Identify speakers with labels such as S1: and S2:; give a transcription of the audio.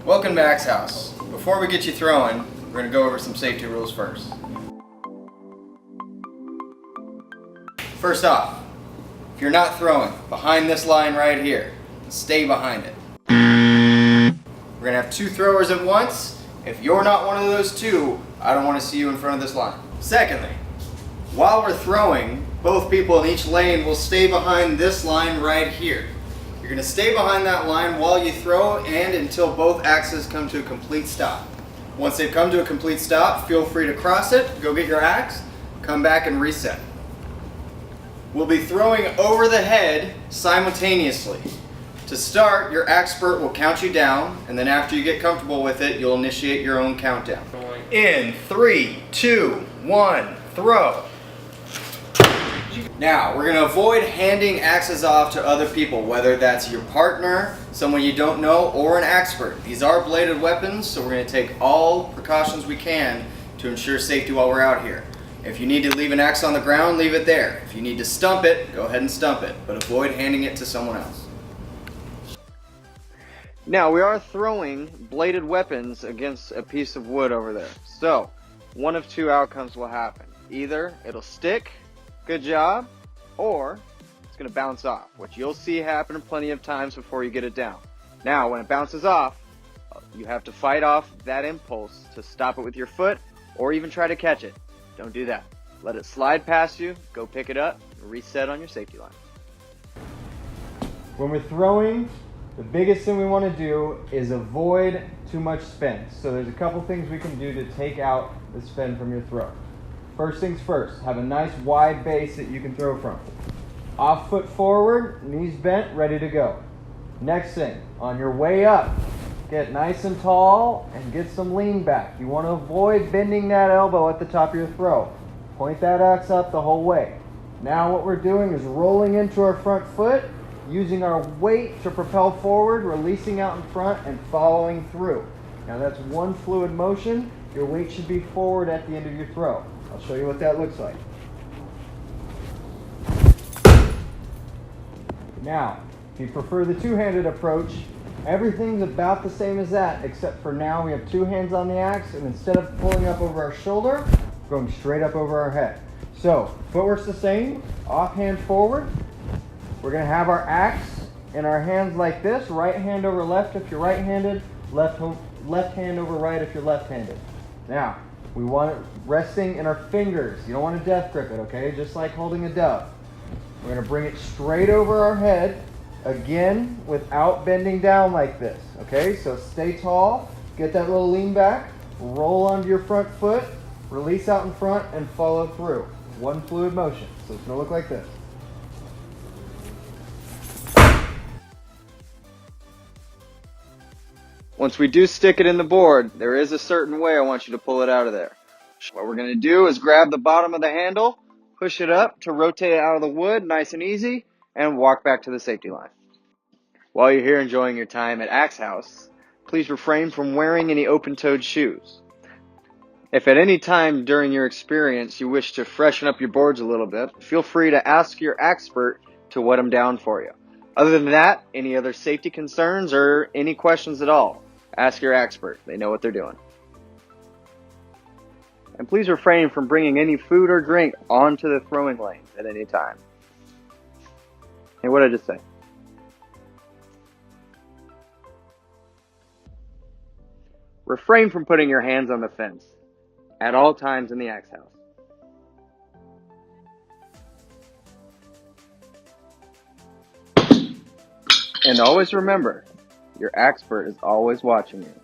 S1: Welcome to Axe House. Before we get you throwing, we're going to go over some safety rules first. First off, if you're not throwing behind this line right here, stay behind it. We're going to have two throwers at once. If you're not one of those two, I don't want to see you in front of this line. Secondly, while we're throwing, both people in each lane will stay behind this line right here. You're going to stay behind that line while you throw and until both axes come to a complete stop. Once they've come to a complete stop, feel free to cross it, go get your axe, come back and reset. We'll be throwing over the head simultaneously. To start, your expert will count you down, and then after you get comfortable with it, you'll initiate your own countdown. In 3, 2, 1, throw. Now, we're going to avoid handing axes off to other people, whether that's your partner, someone you don't know, or an expert. These are bladed weapons, so we're going to take all precautions we can to ensure safety while we're out here. If you need to leave an axe on the ground, leave it there. If you need to stump it, go ahead and stump it, but avoid handing it to someone else. Now, we are throwing bladed weapons against a piece of wood over there. So, one of two outcomes will happen. Either it'll stick, good job, or it's going to bounce off, which you'll see happen plenty of times before you get it down. Now, when it bounces off, you have to fight off that impulse to stop it with your foot or even try to catch it. Don't do that. Let it slide past you, go pick it up, and reset on your safety line. When we're throwing, the biggest thing we want to do is avoid too much spin. So there's a couple things we can do to take out the spin from your throw. First things first, have a nice wide base that you can throw from. Off foot forward, knees bent, ready to go. Next thing, on your way up, get nice and tall and get some lean back. You want to avoid bending that elbow at the top of your throw. Point that axe up the whole way. Now what we're doing is rolling into our front foot, using our weight to propel forward, releasing out in front and following through. Now that's one fluid motion. Your weight should be forward at the end of your throw. I'll show you what that looks like. Now, if you prefer the two-handed approach, everything's about the same as that, except for now we have two hands on the axe, and instead of pulling up over our shoulder, going straight up over our head. So, footwork's the same, off hand forward. We're going to have our axe in our hands like this, right hand over left if you're right-handed, left hand over right if you're left-handed. Now, we want it resting in our fingers. You don't want to death grip it, okay? Just like holding a dove. We're going to bring it straight over our head, again, without bending down like this, okay? So stay tall, get that little lean back, roll onto your front foot, release out in front, and follow through. One fluid motion. So it's going to look like this. Once we do stick it in the board, there is a certain way I want you to pull it out of there. What we're going to do is grab the bottom of the handle, push it up to rotate it out of the wood, nice and easy, and walk back to the safety line. While you're here enjoying your time at Axe House, please refrain from wearing any open-toed shoes. If at any time during your experience you wish to freshen up your boards a little bit, feel free to ask your expert to wet them down for you. Other than that, any other safety concerns or any questions at all, ask your expert. They know what they're doing. And please refrain from bringing any food or drink onto the throwing lane at any time. Hey, what did I just say? Refrain from putting your hands on the fence at all times in the Axe House. And always remember, your expert is always watching you.